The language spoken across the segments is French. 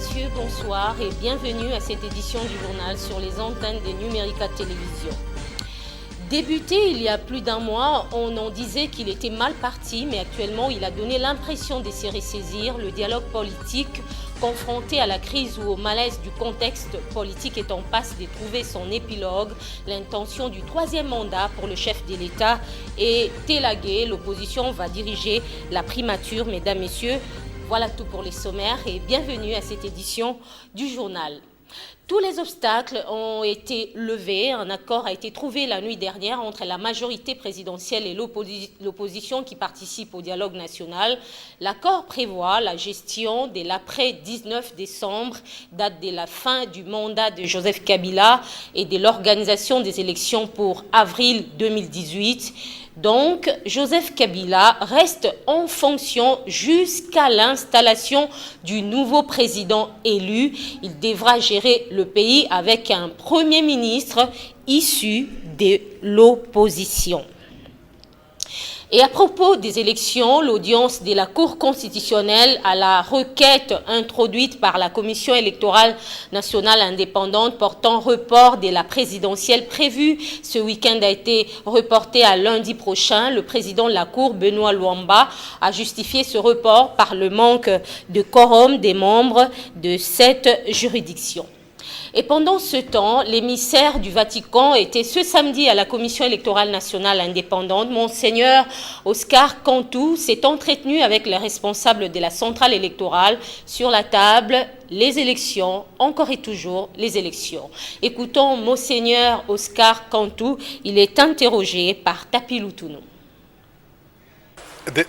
messieurs, bonsoir et bienvenue à cette édition du journal sur les antennes des Numérica Télévision. Débuté il y a plus d'un mois, on en disait qu'il était mal parti, mais actuellement il a donné l'impression de se ressaisir. Le dialogue politique confronté à la crise ou au malaise du contexte politique est en passe de trouver son épilogue. L'intention du troisième mandat pour le chef de l'État est élaguée. L'opposition va diriger la primature. Mesdames, Messieurs, voilà tout pour les sommaires et bienvenue à cette édition du journal. Tous les obstacles ont été levés. Un accord a été trouvé la nuit dernière entre la majorité présidentielle et l'opposition qui participe au dialogue national. L'accord prévoit la gestion de l'après-19 décembre, date de la fin du mandat de Joseph Kabila et de l'organisation des élections pour avril 2018. Donc, Joseph Kabila reste en fonction jusqu'à l'installation du nouveau président élu. Il devra gérer le pays avec un premier ministre issu de l'opposition. Et à propos des élections, l'audience de la Cour constitutionnelle à la requête introduite par la Commission électorale nationale indépendante portant report de la présidentielle prévue ce week-end a été reportée à lundi prochain. Le président de la Cour, Benoît Luamba, a justifié ce report par le manque de quorum des membres de cette juridiction. Et pendant ce temps, l'émissaire du Vatican était ce samedi à la Commission électorale nationale indépendante. Monseigneur Oscar Cantu s'est entretenu avec les responsables de la centrale électorale. Sur la table, les élections, encore et toujours les élections. Écoutons Monseigneur Oscar Cantu, il est interrogé par Tapi Lutuno.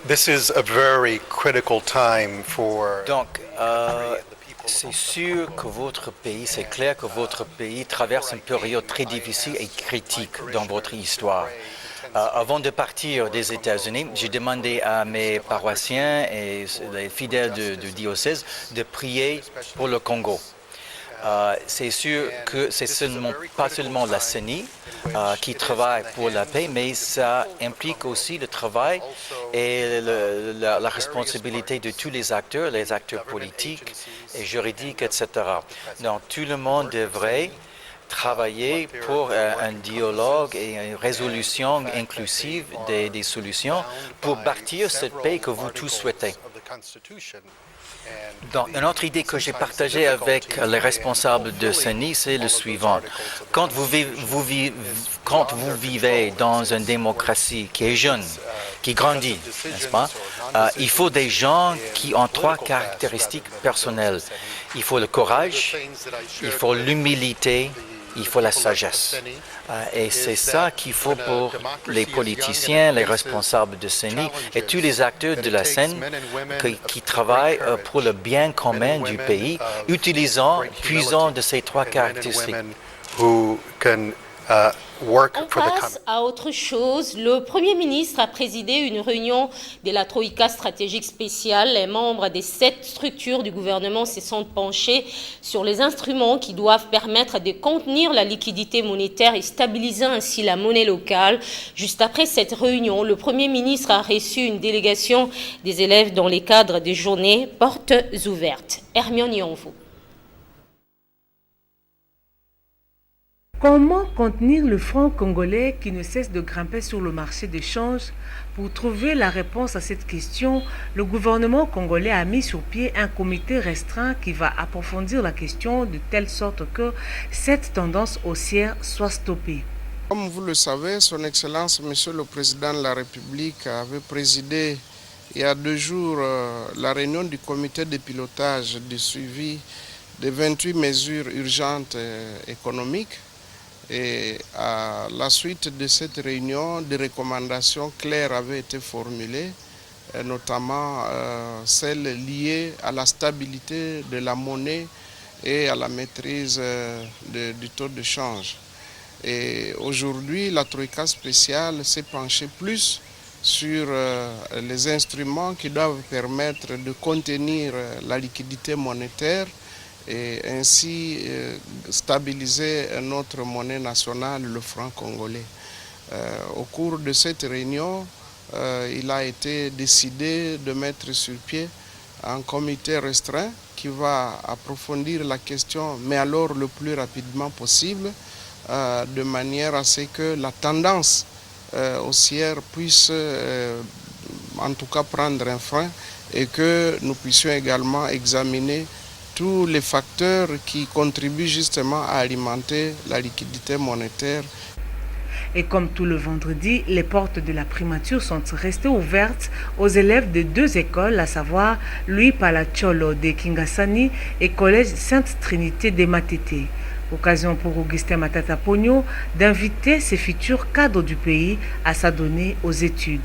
This is a very critical time for c'est sûr que votre pays, c'est clair que votre pays traverse une période très difficile et critique dans votre histoire. Avant de partir des États-Unis, j'ai demandé à mes paroissiens et les fidèles du diocèse de prier pour le Congo. C'est sûr que c'est pas seulement la CENI qui travaille pour la paix, mais ça implique aussi le travail et la responsabilité de tous les acteurs politiques et juridiques, etc. Donc tout le monde devrait travailler pour un dialogue et une résolution inclusive des solutions pour bâtir cette paix que vous tous souhaitez. Donc, une autre idée que j'ai partagée avec les responsables de CENI, c'est le suivant. Quand vous vivez dans une démocratie qui est jeune, qui grandit, n'est-ce pas, il faut des gens qui ont trois caractéristiques personnelles. Il faut le courage, il faut l'humilité, il faut la sagesse. Et c'est ça qu'il faut pour les politiciens, les responsables de CENI et tous les acteurs de la scène qui travaillent pour le bien commun du pays, puisant de ces trois caractéristiques. On passe à autre chose. Le Premier ministre a présidé une réunion de la Troïka stratégique spéciale. Les membres des 7 structures du gouvernement se sont penchés sur les instruments qui doivent permettre de contenir la liquidité monétaire et stabiliser ainsi la monnaie locale. Juste après cette réunion, le Premier ministre a reçu une délégation des élèves dans les cadres des journées portes ouvertes. Hermione Yonvo. Comment contenir le franc congolais qui ne cesse de grimper sur le marché des changes? Pour trouver la réponse à cette question, le gouvernement congolais a mis sur pied un comité restreint qui va approfondir la question de telle sorte que cette tendance haussière soit stoppée. Comme vous le savez, Son Excellence, Monsieur le Président de la République, avait présidé il y a 2 jours la réunion du comité de pilotage du suivi des 28 mesures urgentes économiques. Et à la suite de cette réunion, des recommandations claires avaient été formulées, notamment celles liées à la stabilité de la monnaie et à la maîtrise du taux de change. Et aujourd'hui, la Troïka spéciale s'est penchée plus sur les instruments qui doivent permettre de contenir la liquidité monétaire et ainsi stabiliser notre monnaie nationale, le franc congolais. Au cours de cette réunion, il a été décidé de mettre sur pied un comité restreint qui va approfondir la question, mais alors le plus rapidement possible, de manière à ce que la tendance haussière puisse en tout cas prendre un frein et que nous puissions également examiner tous les facteurs qui contribuent justement à alimenter la liquidité monétaire. Et comme tout le vendredi, les portes de la primature sont restées ouvertes aux élèves de 2 écoles, à savoir Louis Palacholo de Kingasani et Collège Sainte Trinité de Matete. Occasion pour Augustin Matata Pogno d'inviter ses futurs cadres du pays à s'adonner aux études.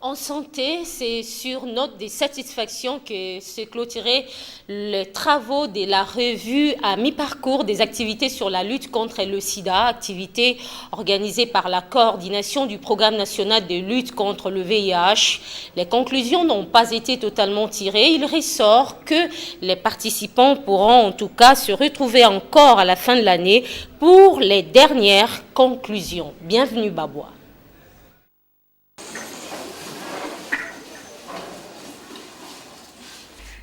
En santé, c'est sur note de satisfaction que se clôturaient les travaux de la revue à mi-parcours des activités sur la lutte contre le sida, activité organisée par la coordination du programme national de lutte contre le VIH. Les conclusions n'ont pas été totalement tirées. Il ressort que les participants pourront en tout cas se retrouver encore à la fin de l'année pour les dernières conclusions. Bienvenue Babois.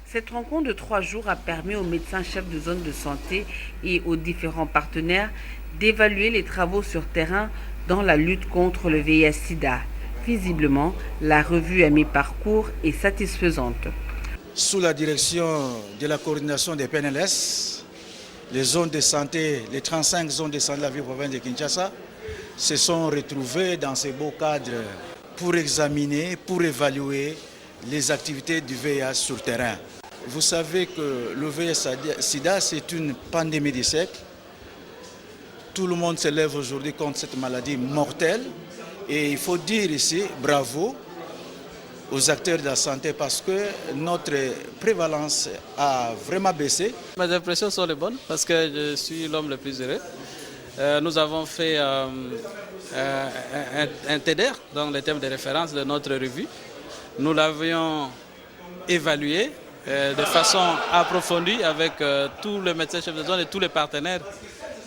Cette rencontre de 3 jours a permis aux médecins-chefs de zone de santé et aux différents partenaires d'évaluer les travaux sur terrain dans la lutte contre le VIH-Sida. Visiblement, la revue à mi-parcours est satisfaisante. Sous la direction de la coordination des PNLS, les zones de santé, les 35 zones de santé de la ville province de Kinshasa se sont retrouvées dans ces beaux cadres pour examiner, pour évaluer les activités du VIH sur terrain. Vous savez que le VIH-Sida, c'est une pandémie du siècle. Tout le monde se lève aujourd'hui contre cette maladie mortelle. Et il faut dire ici, bravo aux acteurs de la santé parce que notre prévalence a vraiment baissé. Mes impressions sont les bonnes parce que je suis l'homme le plus heureux. Nous avons fait un TDR, donc les thèmes de référence de notre revue. Nous l'avions évalué de façon approfondie avec tous les médecins chefs de zone et tous les partenaires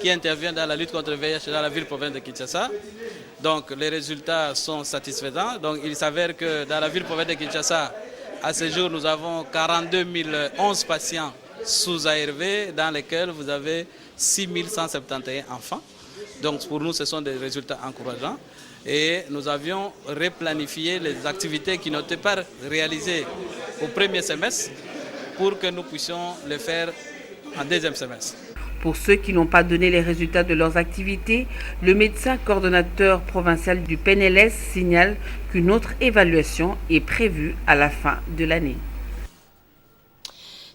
qui interviennent dans la lutte contre le VIH dans la ville province de Kinshasa. Donc les résultats sont satisfaisants. Donc il s'avère que dans la ville province de Kinshasa, à ce jour, nous avons 42 011 patients sous ARV dans lesquels vous avez 6 171 enfants. Donc pour nous, ce sont des résultats encourageants. Et nous avions replanifié les activités qui n'étaient pas réalisées au premier semestre pour que nous puissions les faire en deuxième semestre. Pour ceux qui n'ont pas donné les résultats de leurs activités, le médecin coordonnateur provincial du PNLS signale qu'une autre évaluation est prévue à la fin de l'année.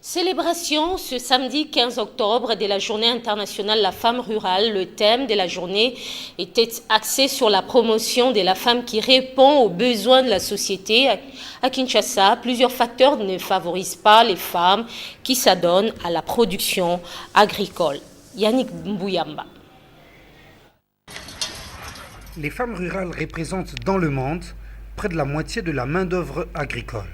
Célébration ce samedi 15 octobre de la Journée internationale de la femme rurale. Le thème de la journée était axé sur la promotion de la femme qui répond aux besoins de la société. À Kinshasa, plusieurs facteurs ne favorisent pas les femmes qui s'adonnent à la production agricole. Yannick Mbouyamba. Les femmes rurales représentent dans le monde près de la moitié de la main-d'œuvre agricole.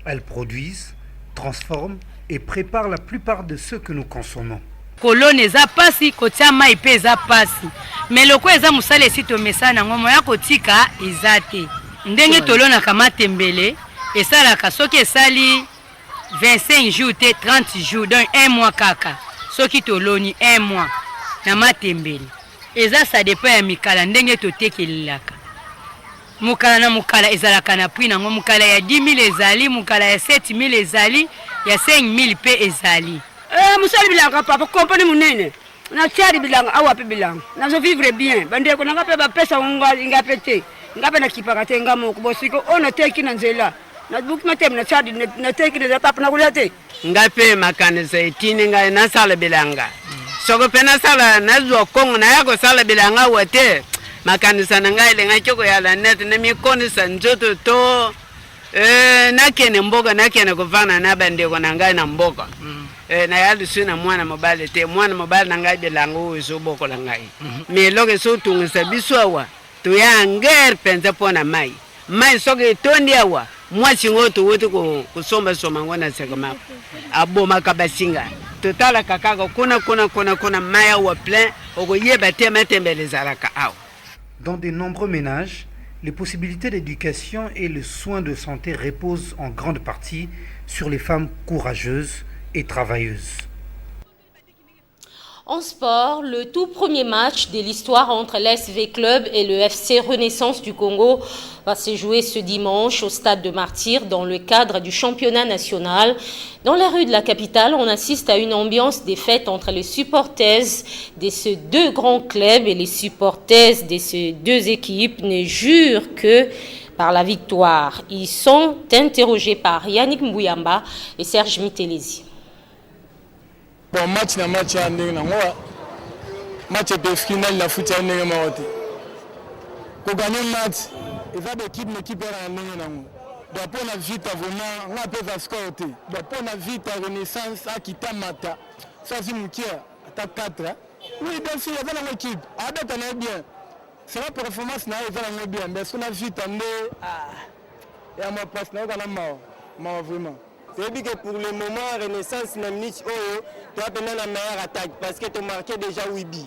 Elles produisent, transforment et préparent la plupart de ceux que nous consommons. Kolone eza pasi kotia mai pe eza pasi mais loko eza musala esito mesana ngomo ya kotika ezate ndenge tolona kama tembele esalaka soki esali 25 jours te 30 jours donc un mois kaka soki toloni un mois na matembele eza ça dépend ya mikala ndenge totekelelaka mukala na mukala ezalaka na prix nango mukala ya 10 000 ezali mukala ya 7 000 ezali ya 5 000 pe ezali musali bilanga papa compagnie munene na tiari bilanga awa pe bilanga nazo vivre bien bande ko nanga pe ba pesa nga pete ngabe na kipaka te ngamo ko bosiko ona teki na nzela na buku matem na tiari na teki na papa na kulate ngape makanisa itini nga na sala bilanga soko pe na sala na zo kongo na yako sala bilanga wote makanisa na nga ile ngachoko ya la net na mikonisa njoto to nakene mboga nakene kuvana na bande ko na ngai na mboga na yali sina mwana mobile te mwana mobile na ngai belango uzo boko la ngai me loge so tungisa biswawa to ya nger penza pona mai soge tondi awa mwachi ngoto wote ko kusomba soma ngona segama aboma kabasinga totala kakaka kuna maya wa plein ogoyeba te matembele zalaka awa. Dans de nombreux ménages, les possibilités d'éducation et le soin de santé reposent en grande partie sur les femmes courageuses et travailleuses. En sport, le tout premier match de l'histoire entre l'SV Club et le FC Renaissance du Congo va se jouer ce dimanche au stade de Martyrs dans le cadre du championnat national. Dans les rues de la capitale, on assiste à une ambiance des fêtes entre les supporters de ces deux grands clubs et les supporters de ces deux équipes ne jurent que par la victoire. Ils sont interrogés par Yannick Mbouyamba et Serge Mitelezi. Bon match na match ya ndenge na ngwa match de final la foot ya ndenge maote ko gagner match et va d'équipe n'équipe ya ndenge na ngwa doit pour la vite vraiment nga peut score te doit pour la vite Renaissance a kita mata ça c'est mukia ata 4 oui donc si il y a une équipe adata na bien c'est la performance na il va na bien mais son a vite ande et moi passe na kana ma vraiment. C'est que pour le moment, Renaissance n'a minute oh, tu as donné la meilleure attaque parce que tu as marqué déjà 8 billes.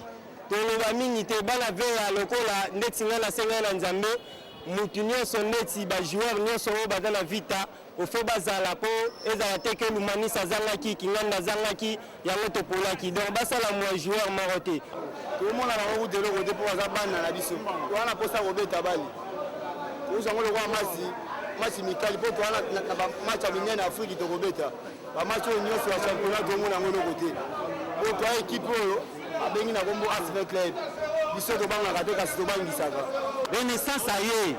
Tu as mis tu as lavé à l'okola netinga la senga na nzambe mutunyo son neti ba joueur nyo so ba dans la vita au fait bazala po ezala teke lumani sazanga ki kinganda zanga ki ya moto polaki donc basa la moi joueur maroté. Tout le monde a la route de l'eau pour azabana na biso. On a posta robeta bali. Nous avons le roi Masi. Match amical pour toi na match amical en Afrique de Robeta ba match union sur le championnat de monde ngono côté pour toi équipe a bengi na bombo ASV Club biso to banga kato kasi to bangi saka Renaissance aye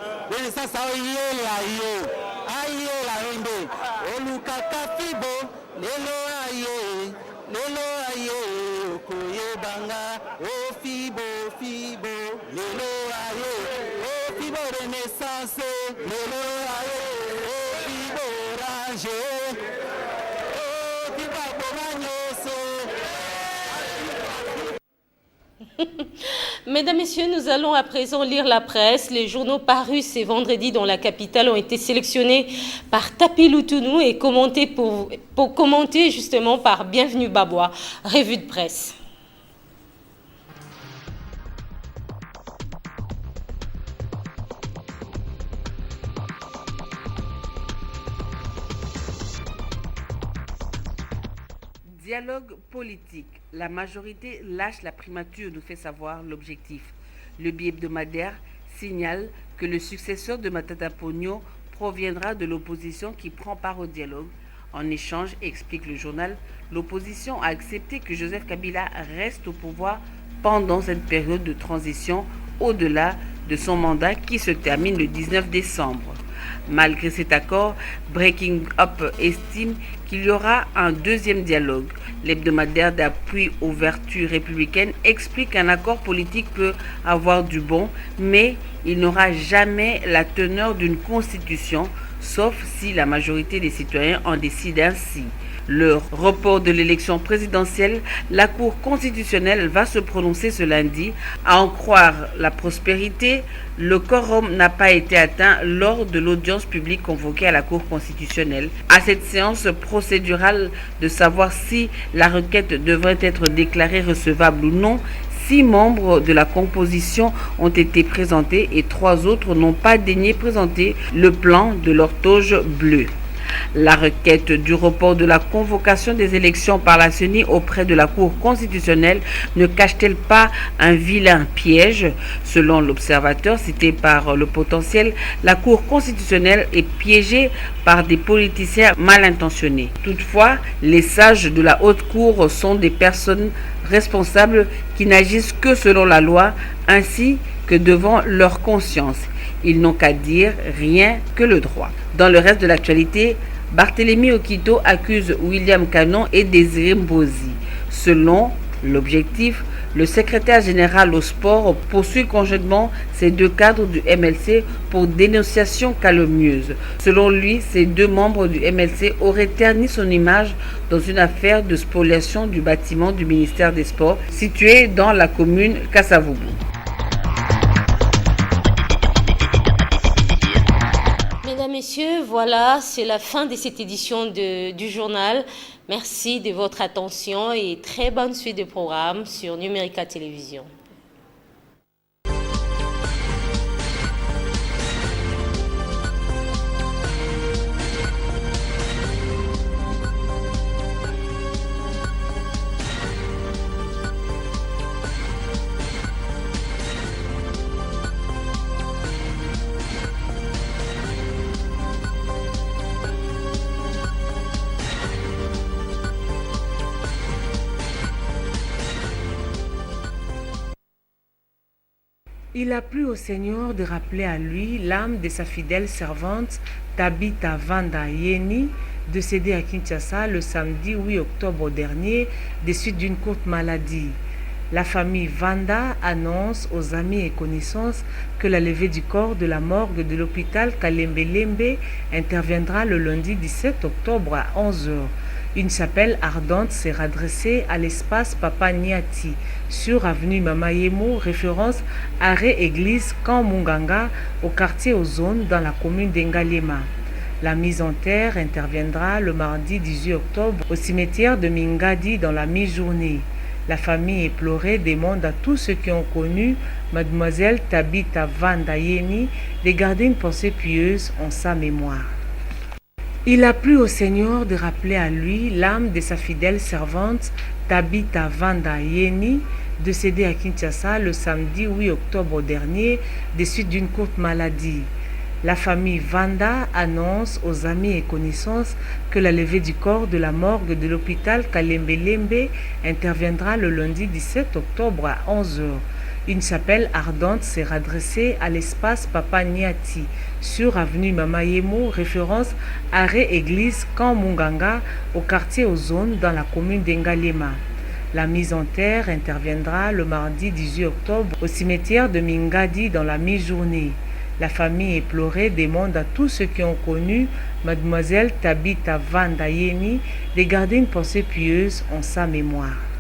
aye la rende oluka kafibo lelo aye koye banga o fibo lelo aye o fibo Renaissance lelo aye o fibo range o fibo bomanyose. Mesdames, Messieurs, nous allons à présent lire la presse. Les journaux parus ce vendredi dans la capitale ont été sélectionnés par Tapi Loutounou et commentés pour commenter justement par Bienvenue Babois. Revue de presse. Dialogue politique. La majorité lâche la primature, nous fait savoir l'objectif. Le bi-hebdomadaire signale que le successeur de Matata Pogno proviendra de l'opposition qui prend part au dialogue. En échange, explique le journal, l'opposition a accepté que Joseph Kabila reste au pouvoir pendant cette période de transition au-delà de son mandat qui se termine le 19 décembre. Malgré cet accord, Breaking Up estime qu'il y aura un deuxième dialogue. L'hebdomadaire d'appui aux vertus républicaines explique qu'un accord politique peut avoir du bon, mais il n'aura jamais la teneur d'une constitution, sauf si la majorité des citoyens en décide ainsi. Le report de l'élection présidentielle, la Cour constitutionnelle va se prononcer ce lundi. À en croire la prospérité, le quorum n'a pas été atteint lors de l'audience publique convoquée à la Cour constitutionnelle. À cette séance procédurale de savoir si la requête devrait être déclarée recevable ou non, 6 membres de la composition ont été présentés et 3 autres n'ont pas daigné présenter le plan de leur toge bleue. La requête du report de la convocation des élections par la CENI auprès de la Cour constitutionnelle ne cache-t-elle pas un vilain piège? Selon l'observateur cité par Le Potentiel, la Cour constitutionnelle est piégée par des politiciens mal intentionnés. Toutefois, les sages de la Haute Cour sont des personnes responsables qui n'agissent que selon la loi ainsi que devant leur conscience. Ils n'ont qu'à dire rien que le droit. Dans le reste de l'actualité, Barthélemy Okito accuse William Canon et Désiré Mbozi. Selon l'objectif, le secrétaire général au sport poursuit conjointement ces 2 cadres du MLC pour dénonciation calomnieuse. Selon lui, ces 2 membres du MLC auraient terni son image dans une affaire de spoliation du bâtiment du ministère des Sports situé dans la commune Kassavubu. Mesdames, Messieurs, voilà, c'est la fin de cette édition du journal. Merci de votre attention et très bonne suite de programmes sur Numérica Télévision. Il a plu au Seigneur de rappeler à lui l'âme de sa fidèle servante Tabitha Vanda Yeni, décédée à Kinshasa le samedi 8 octobre dernier des suites d'une courte maladie. La famille Vanda annonce aux amis et connaissances que la levée du corps de la morgue de l'hôpital Kalembe-Lembe interviendra le lundi 17 octobre à 11h. Une chapelle ardente sera dressée à l'espace Papa Niati sur avenue Mamayemo, référence arrêt église Camp Munganga au quartier Ozone dans la commune d'Engalema. La mise en terre interviendra le mardi 18 octobre au cimetière de Mingadi dans la mi-journée. La famille éplorée demande à tous ceux qui ont connu Mademoiselle Tabitha Vanda Yeni de garder une pensée pieuse en sa mémoire. Il a plu au Seigneur de rappeler à lui l'âme de sa fidèle servante Tabitha Vanda Yeni, décédée à Kinshasa le samedi 8 octobre dernier des suites d'une courte maladie. La famille Vanda annonce aux amis et connaissances que la levée du corps de la morgue de l'hôpital Kalembe-Lembe interviendra le lundi 17 octobre à 11h. Une chapelle ardente sera dressée à l'espace Papa Niati sur avenue Mamayemo, référence arrêt église Camp Munganga au quartier Ozone dans la commune d'Engalema. La mise en terre interviendra le mardi 18 octobre au cimetière de Mingadi dans la mi-journée. La famille éplorée demande à tous ceux qui ont connu Mademoiselle Tabitha Vanda Yeni de garder une pensée pieuse en sa mémoire.